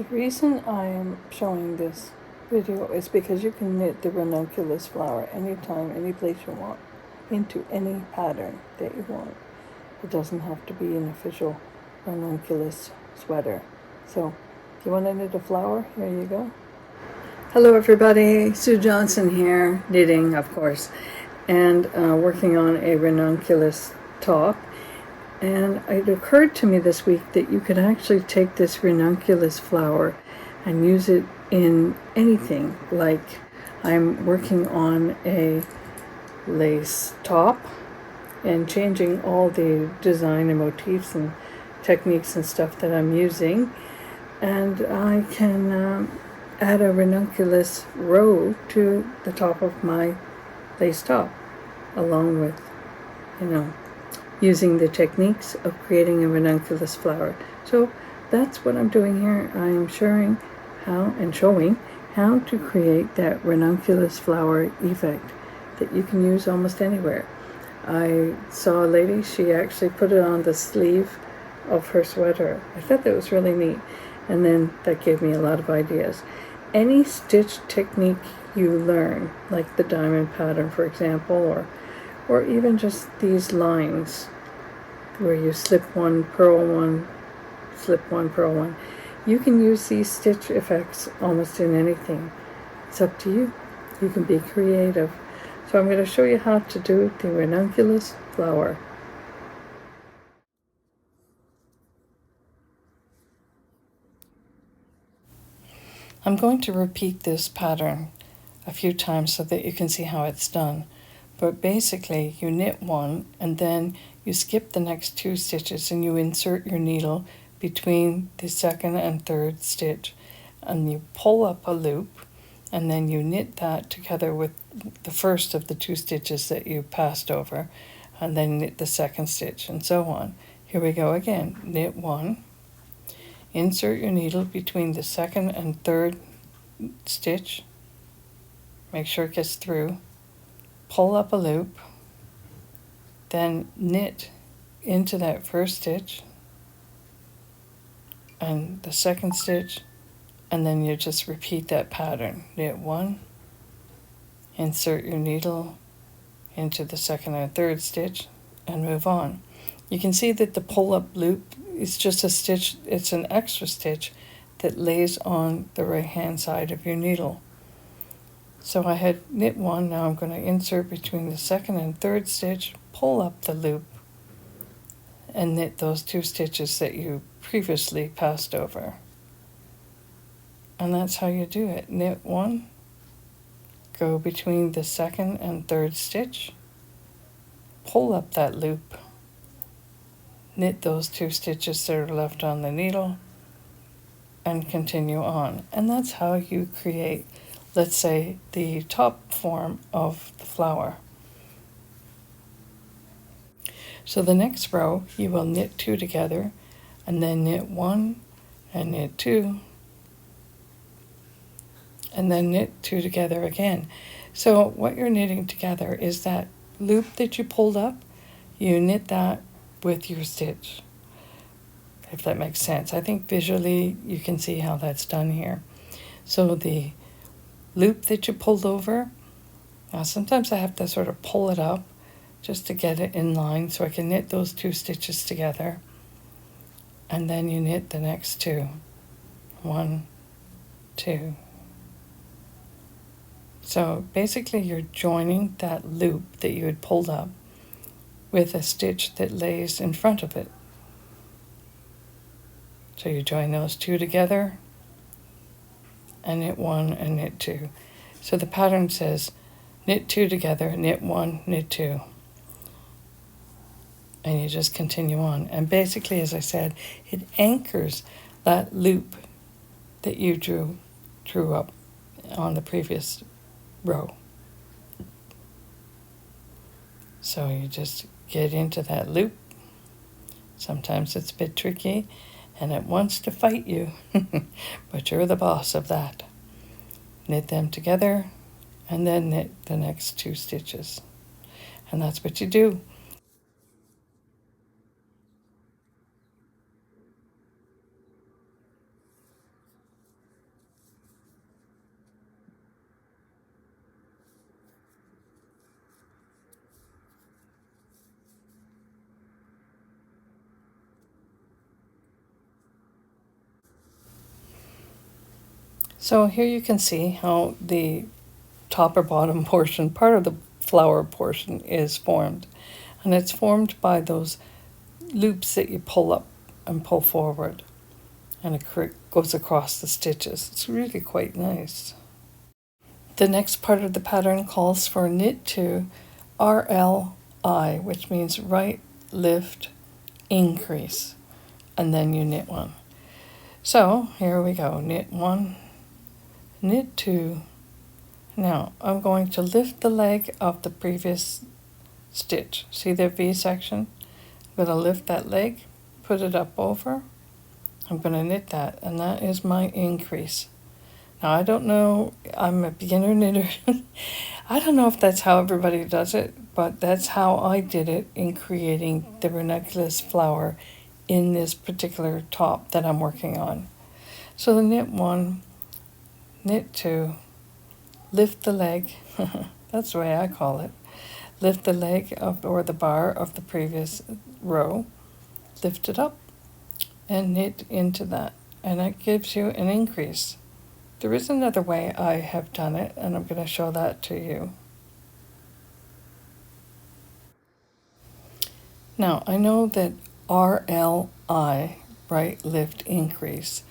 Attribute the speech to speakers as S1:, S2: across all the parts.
S1: The reason I am showing this video is because you can knit the ranunculus flower anytime, any place you want, into any pattern that you want. It doesn't have to be an official ranunculus sweater. So, if you want to knit a flower, here you go. Hello everybody, Sue Johnson here, knitting of course, and working on a ranunculus top. And it occurred to me this week that you could actually take this ranunculus flower and use it in anything. Like I'm working on a lace top and changing all the design and motifs and techniques and stuff that I'm using. And I can add a ranunculus row to the top of my lace top, along with, using the techniques of creating a ranunculus flower. So that's what I'm doing here. I am showing how to create that ranunculus flower effect that you can use almost anywhere. I saw a lady, she actually put it on the sleeve of her sweater. I thought that was really neat, and then that gave me a lot of ideas. Any stitch technique you learn, like the diamond pattern for example, or even just these lines where you slip one, purl one, slip one, purl one. You can use these stitch effects almost in anything. It's up to you. You can be creative. So I'm going to show you how to do the ranunculus flower. I'm going to repeat this pattern a few times so that you can see how it's done. But basically, you knit one and then you skip the next two stitches and you insert your needle between the second and third stitch, and you pull up a loop, and then you knit that together with the first of the two stitches that you passed over, and then knit the second stitch, and so on. Here we go again. Knit one, insert your needle between the second and third stitch, make sure it gets through, pull up a loop, then knit into that first stitch and the second stitch, and then you just repeat that pattern. Knit one, insert your needle into the second and third stitch, and move on. You can see that the pull-up loop is just a stitch, it's an extra stitch that lays on the right-hand side of your needle. So I had knit one, now I'm going to insert between the second and third stitch, pull up the loop, and knit those two stitches that you previously passed over. And that's how you do it. Knit one, go between the second and third stitch, pull up that loop, knit those two stitches that are left on the needle, and continue on. And that's how you create, let's say, the top form of the flower. So the next row, you will knit two together, and then knit one, and knit two, and then knit two together again. So what you're knitting together is that loop that you pulled up, you knit that with your stitch, if that makes sense. I think visually you can see how that's done here. So the loop that you pulled over, now sometimes I have to sort of pull it up just to get it in line so I can knit those two stitches together, and then you knit the next two. One, two. So basically you're joining that loop that you had pulled up with a stitch that lays in front of it. So you join those two together and knit one and knit two. So the pattern says knit two together, knit one, knit two. And you just continue on. And basically, as I said, it anchors that loop that you drew up on the previous row. So you just get into that loop. Sometimes it's a bit tricky and it wants to fight you, but you're the boss of that. Knit them together and then knit the next two stitches. And that's what you do. So here you can see how the top or bottom portion, part of the flower portion, is formed. And it's formed by those loops that you pull up and pull forward. And it goes across the stitches. It's really quite nice. The next part of the pattern calls for knit to RLI, which means right, lift, increase, and then you knit one. So here we go, knit one, knit two. Now I'm going to lift the leg of the previous stitch. See the V section? I'm going to lift that leg, put it up over. I'm going to knit that, and that is my increase. Now I don't know, I'm a beginner knitter. I don't know if that's how everybody does it, but that's how I did it in creating the ranunculus flower in this particular top that I'm working on. So the knit one, knit two, lift the leg, that's the way I call it, lift the leg of, or the bar of the previous row, lift it up and knit into that, and that gives you an increase. There is another way I have done it, and I'm going to show that to you. Now, I know that RLI, right, lift, increase,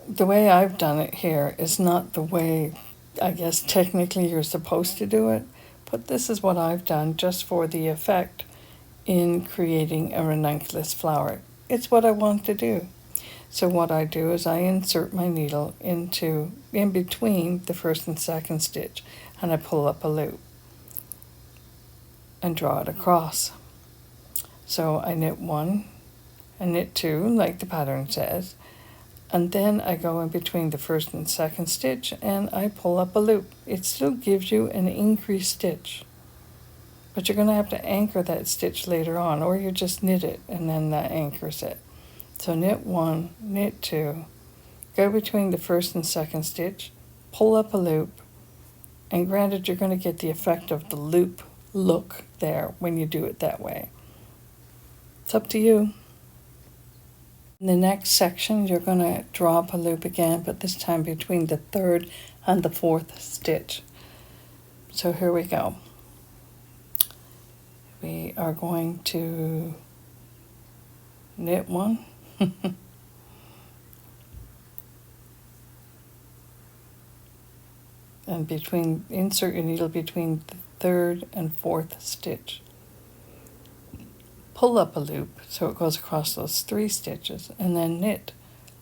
S1: the way I've done it here is not the way, I guess, technically you're supposed to do it, but this is what I've done just for the effect in creating a ranunculus flower. It's what I want to do. So what I do is I insert my needle in between the first and second stitch, and I pull up a loop and draw it across. So I knit one, I knit two, like the pattern says, and then I go in between the first and second stitch and I pull up a loop. It still gives you an increased stitch, but you're going to have to anchor that stitch later on, or you just knit it and then that anchors it. So knit one, knit two, go between the first and second stitch, pull up a loop, and granted you're going to get the effect of the loop look there when you do it that way. It's up to you. In the next section you're going to draw up a loop again, but this time between the third and the fourth stitch. So here we go. We are going to knit one. And insert your needle between the third and fourth stitch. Pull up a loop so it goes across those three stitches, and then knit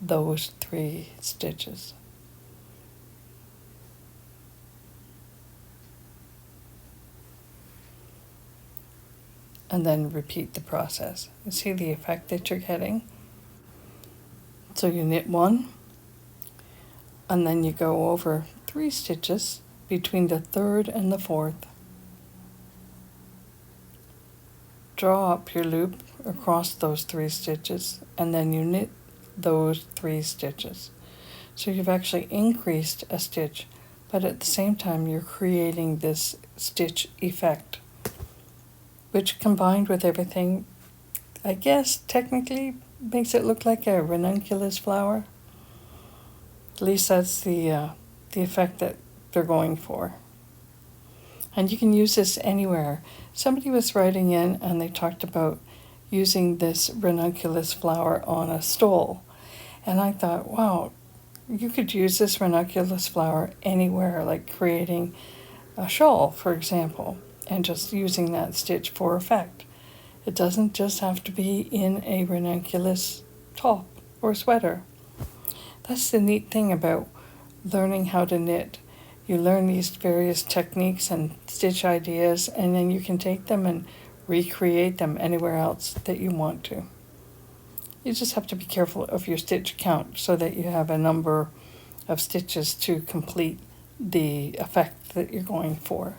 S1: those three stitches. And then repeat the process. You see the effect that you're getting? So you knit one, and then you go over three stitches between the third and the fourth. Draw up your loop across those three stitches, and then you knit those three stitches. So you've actually increased a stitch, but at the same time you're creating this stitch effect, which combined with everything, I guess technically makes it look like a ranunculus flower. At least that's the effect that they're going for. And you can use this anywhere. Somebody was writing in and they talked about using this ranunculus flower on a stole. And I thought, wow, you could use this ranunculus flower anywhere, like creating a shawl, for example, and just using that stitch for effect. It doesn't just have to be in a ranunculus top or sweater. That's the neat thing about learning how to knit. You learn these various techniques and stitch ideas, and then you can take them and recreate them anywhere else that you want to. You just have to be careful of your stitch count so that you have a number of stitches to complete the effect that you're going for.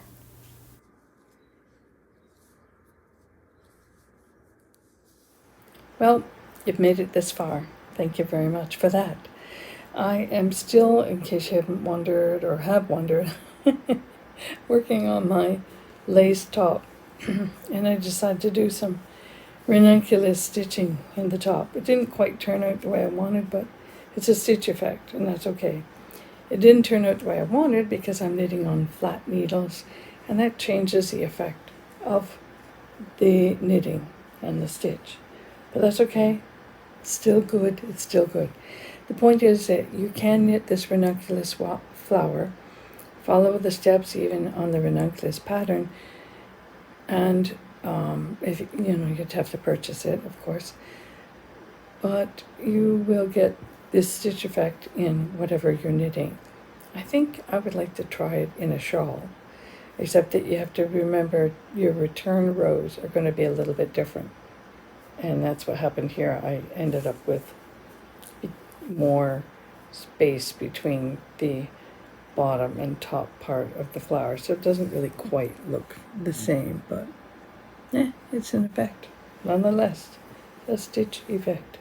S1: Well, you've made it this far. Thank you very much for that. I am still, in case you haven't wondered or have wondered, working on my lace top. And I decided to do some ranunculus stitching in the top. It didn't quite turn out the way I wanted, but It's a stitch effect, and that's okay. It didn't turn out the way I wanted because I'm knitting on flat needles, and that changes the effect of the knitting and the stitch. But that's okay. It's still good. It's still good. The point is that you can knit this ranunculus flower, follow the steps even on the ranunculus pattern, and if you'd have to purchase it, of course, but you will get this stitch effect in whatever you're knitting. I think I would like to try it in a shawl, except that you have to remember your return rows are going to be a little bit different. And that's what happened here. I ended up with more space between the bottom and top part of the flower, so it doesn't really quite look the same, but it's an effect nonetheless, a stitch effect.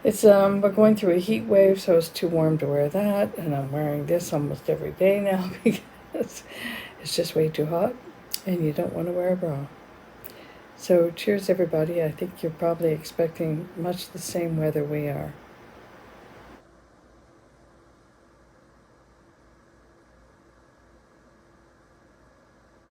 S1: It's we're going through a heat wave, so it's too warm to wear that, and I'm wearing this almost every day now because it's just way too hot and you don't want to wear a bra. So cheers everybody. I think you're probably expecting much the same weather we are.